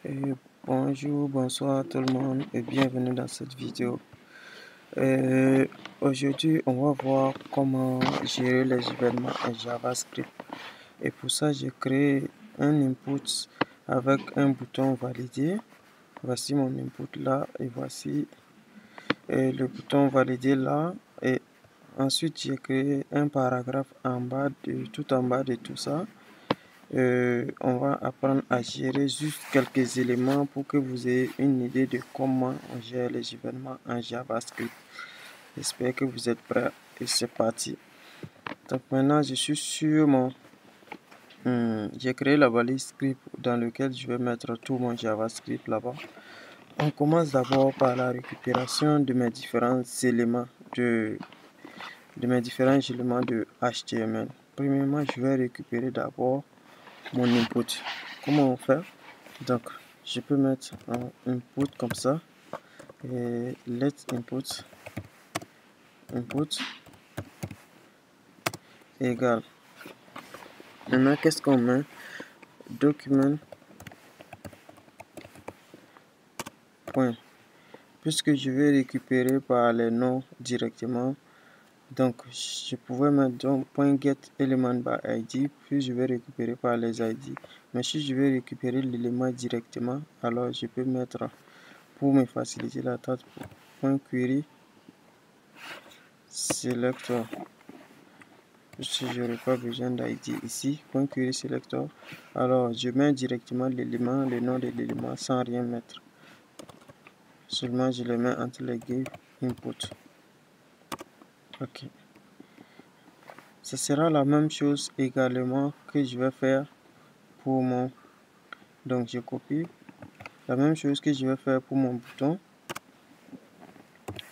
Et bonjour, bonsoir tout le monde et bienvenue dans cette vidéo. Aujourd'hui, on va voir comment gérer les événements en JavaScript. Et pour ça, j'ai créé un input avec un bouton valider. Voici mon input là et voici le bouton valider là. Et ensuite, j'ai créé un paragraphe tout en bas de tout ça. On va apprendre à gérer juste quelques éléments pour que vous ayez une idée de comment on gère les événements en JavaScript. J'espère que vous êtes prêts et c'est parti. Donc maintenant, je suis sur j'ai créé la balise script dans laquelle je vais mettre tout mon JavaScript là-bas. On commence d'abord par la récupération de mes différents éléments de HTML. Premièrement, je vais récupérer d'abord mon input. Comment on fait? Donc, je peux mettre un input comme ça et let input égale. Maintenant, qu'est-ce qu'on met? Document point. Puisque je vais récupérer par les noms directement, donc je pouvais mettre donc point get element by id, puis je vais récupérer par les id. Mais si je vais récupérer l'élément directement, alors je peux mettre, pour me faciliter la tâche, point query selector. Si je n'aurai pas besoin d'id ici, point query selector, alors je mets directement l'élément, le nom de l'élément sans rien mettre. Seulement je le mets entre les give input. Ok. Ce sera la même chose également que je vais faire pour mon. Donc je copie. La même chose que je vais faire pour mon bouton.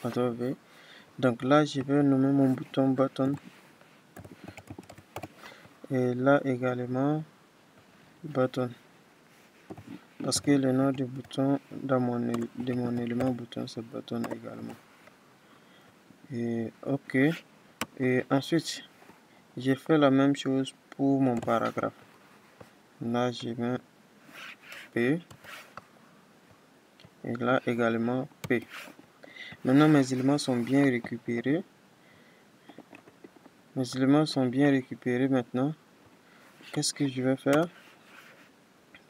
Ctrl+V. Donc là je vais nommer mon bouton button. Et là également button. Parce que le nom du bouton de mon élément bouton c'est button également. Et ok. Et ensuite, j'ai fait la même chose pour mon paragraphe. Là, je mets P. Et là également P. Maintenant, mes éléments sont bien récupérés. Maintenant. Qu'est-ce que je vais faire?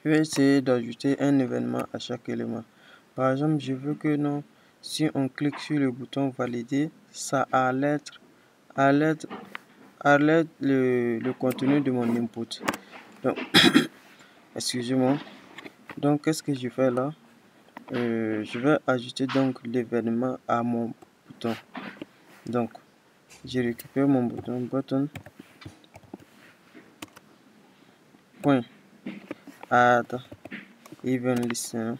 Je vais essayer d'ajouter un événement à chaque élément. Par exemple, je veux que non, si on clique sur le bouton valider, ça alerte le contenu de mon input. Donc, excusez-moi. Donc, qu'est-ce que je fais là? Je vais ajouter donc l'événement à mon bouton. Donc, je récupère mon button point add event listener.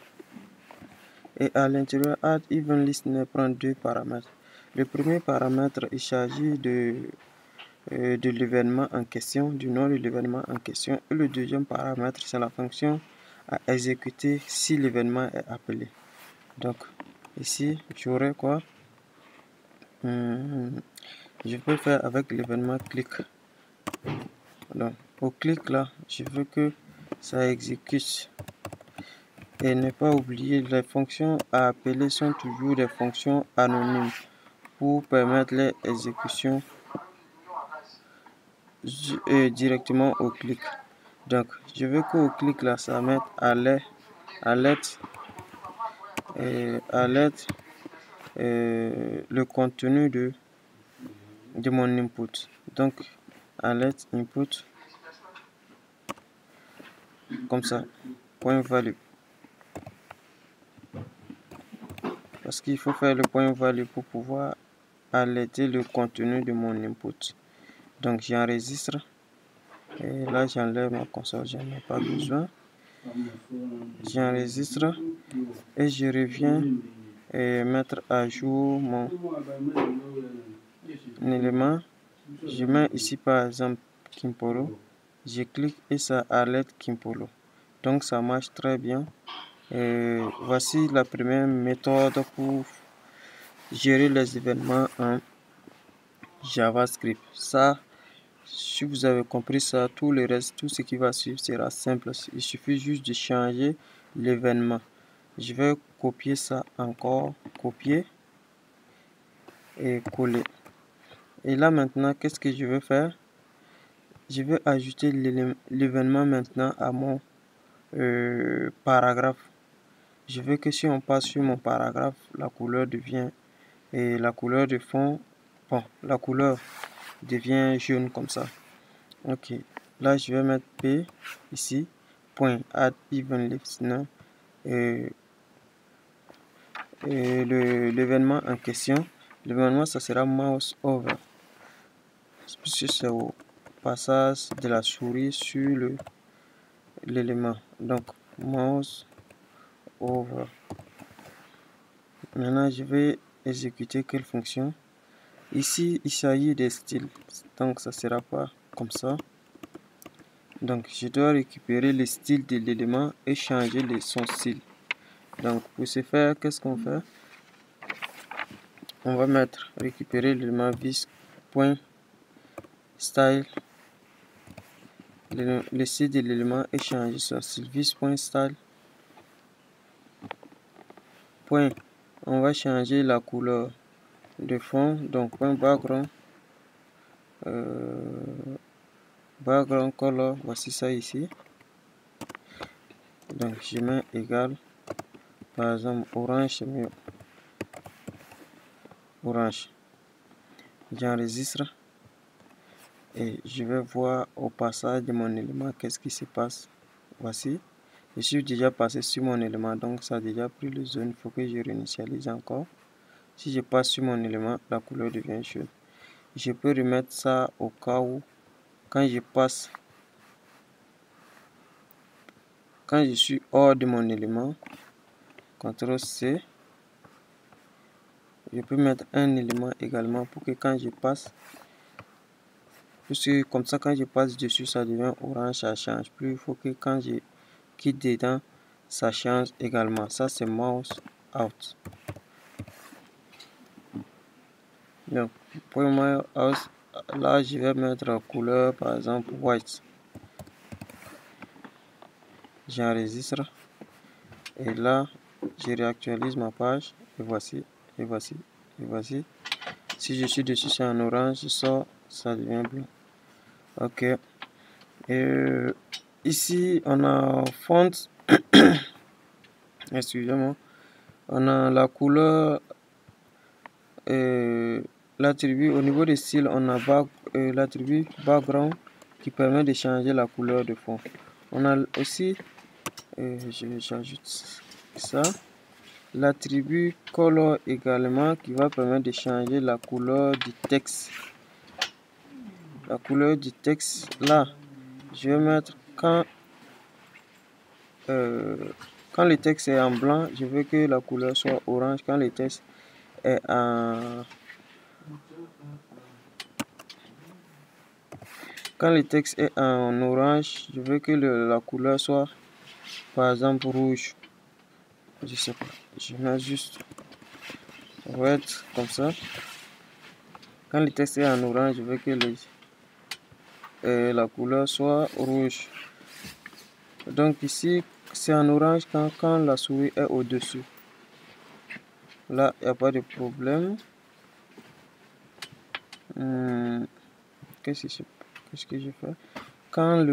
Et à l'intérieur, add event listener prend deux paramètres. Le premier paramètre, il s'agit de l'événement en question, du nom de l'événement en question. Et le deuxième paramètre, c'est la fonction à exécuter si l'événement est appelé. Donc, ici, j'aurai quoi? Je peux faire avec l'événement click. Donc, au clic là, je veux que ça exécute. Et ne pas oublier, les fonctions à appeler sont toujours des fonctions anonymes pour permettre les exécutions directement au clic. Donc, je veux qu'au clic là, ça mette alerte le contenu de mon input. Donc, alerte input comme ça, point value. Parce qu'il faut faire le point value pour pouvoir alerter le contenu de mon input. Donc j'enregistre et là j'enlève ma console, j'en ai pas besoin. J'enregistre et je reviens et mettre à jour mon élément. Je mets ici par exemple Kimpolo. Je clique et ça alerte Kimpolo. Donc ça marche très bien. Et voici la première méthode pour gérer les événements en JavaScript. Ça, si vous avez compris ça, tout le reste, tout ce qui va suivre sera simple. Il suffit juste de changer l'événement. Je vais copier ça encore, copier et coller. Et là maintenant, qu'est-ce que je vais faire? Je vais ajouter l'événement maintenant à mon paragraphe. Je veux que si on passe sur mon paragraphe, la couleur devient et la couleur de fond, bon, la couleur devient jaune comme ça. Ok, là je vais mettre P ici, point add event listener et l'événement en question. L'événement ça sera mouse over, puisque c'est au passage de la souris sur l'élément. Donc mouse over. Maintenant je vais exécuter quelle fonction? Ici il s'agit des styles, donc ça sera pas comme ça. Donc je dois récupérer le style de l'élément et changer son style. Donc pour ce faire, qu'est-ce qu'on fait? On va mettre récupérer l'élément vis.style, le style de l'élément et changer son style. Vis.style. Point. On va changer la couleur de fond. Donc point background. Background color, voici ça ici. Donc je mets égal, par exemple orange, c'est mieux. Orange. J'enregistre et je vais voir au passage de mon élément qu'est-ce qui se passe. Voici, je suis déjà passé sur mon élément, donc ça a déjà pris le zone. Il faut que je réinitialise encore. Si je passe sur mon élément, la couleur devient jaune. Je peux remettre ça au cas où quand je passe, quand je suis hors de mon élément, CTRL C, je peux mettre un élément également pour que quand je passe, puisque comme ça quand je passe dessus ça devient orange, ça change plus. Il faut que quand je quitte dedans, ça change également. Ça c'est mouse out. Donc pour mouse out, là je vais mettre la couleur par exemple white. J'enregistre et là je réactualise ma page et voici, et voici, et voici. Si je suis dessus c'est en orange, je sors, ça devient bleu. Ok. Et ici on a font, excusez-moi, on a la couleur, l'attribut au niveau des styles, on a l'attribut background qui permet de changer la couleur de fond. On a aussi, j'ajoute ça, l'attribut color également qui va permettre de changer la couleur du texte. La couleur du texte, là, je vais mettre quand le texte est en blanc, je veux que la couleur soit orange. Quand le texte est en orange, je veux que la couleur soit par exemple rouge. Je sais pas, je mets juste red comme ça. Quand le texte est en orange, je veux que la couleur soit rouge. Donc ici c'est en orange quand la souris est au-dessus. Là il n'y a pas de problème. Qu'est-ce que je fais? Quand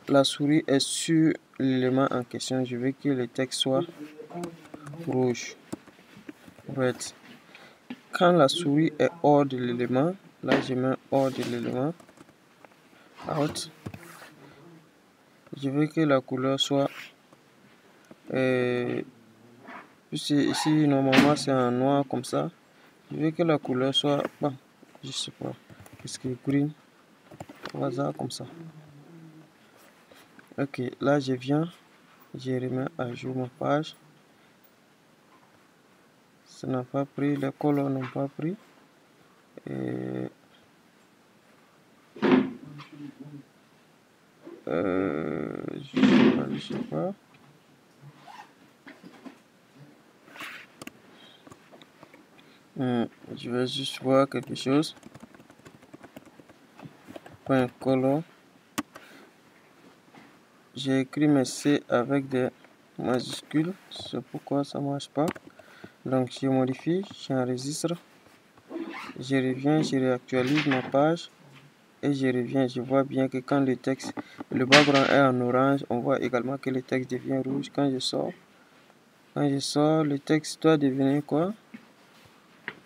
la souris est sur l'élément en question, je veux que le texte soit rouge. Red. Quand la souris est hors de l'élément, là je mets hors de l'élément, out. Je veux que la couleur soit, puisque ici normalement c'est en noir comme ça, je veux que la couleur soit, bon, je sais pas, qu'est-ce que green, au hasard comme ça. Ok, là je viens, je remets à jour ma page. Ça n'a pas pris, les couleurs n'ont pas pris. Et je sais pas. Je vais juste voir quelque chose. Point color. J'ai écrit mes C avec des majuscule, c'est pourquoi ça marche pas. Donc je modifie, j'enregistre, je reviens, je réactualise ma page et je reviens. Je vois bien que quand le background est en orange, on voit également que le texte devient rouge. Quand je sors, le texte doit devenir quoi?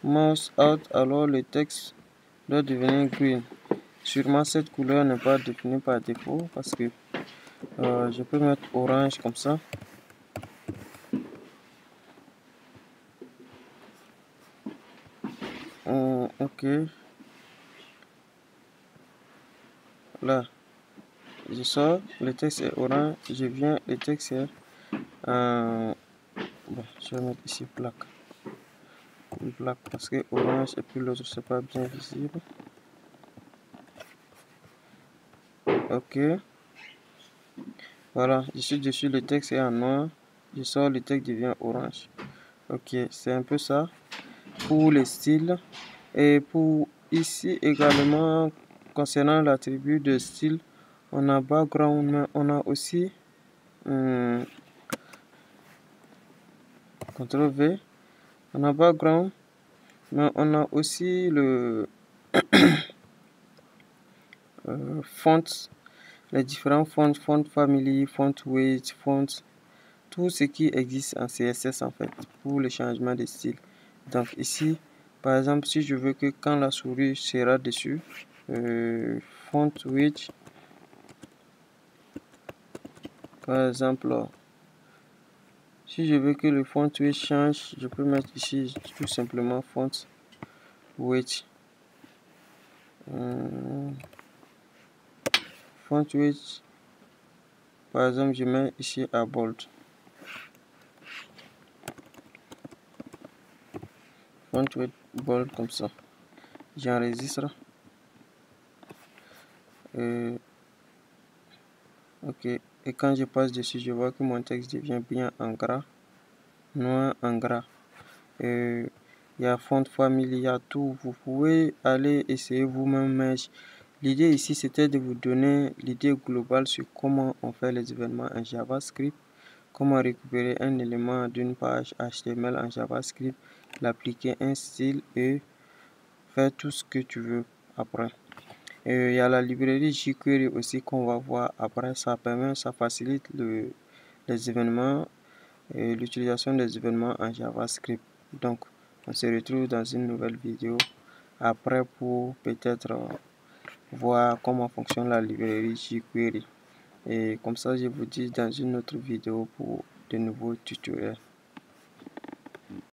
Mouse out, alors le texte doit devenir green. Sûrement cette couleur n'est pas définie par défaut parce que je peux mettre orange comme ça. Ok, là je sors, le texte est orange, je viens, le texte est bon, je vais mettre ici black parce que orange et puis l'autre c'est pas bien visible. Ok, voilà, je suis dessus, le texte est en noir, je sors, le texte devient orange. Ok, c'est un peu ça pour les styles. Et pour ici également, concernant l'attribut de style, on a background, mais on a aussi CTRL V, on a background, mais on a aussi le font, les différents fonts, font family, font weight, font, tout ce qui existe en CSS en fait pour le changement de style. Donc ici, par exemple, si je veux que quand la souris sera dessus, font weight, par exemple, si je veux que le font weight change, je peux mettre ici tout simplement font weight. Font weight, par exemple, je mets ici à bold. Font weight bold comme ça. J'enregistre. Ok. Et quand je passe dessus, je vois que mon texte devient bien en gras, noir en gras. Il y a font family, il y a tout. Vous pouvez aller essayer vous-même, mais l'idée ici c'était de vous donner l'idée globale sur comment on fait les événements en JavaScript, comment récupérer un élément d'une page HTML en JavaScript, l'appliquer un style et faire tout ce que tu veux après. Il y a la librairie jQuery aussi qu'on va voir après. Ça facilite les événements et l'utilisation des événements en JavaScript. Donc, on se retrouve dans une nouvelle vidéo après pour peut-être voir comment fonctionne la librairie jQuery. Et comme ça, je vous dis dans une autre vidéo pour de nouveaux tutoriels.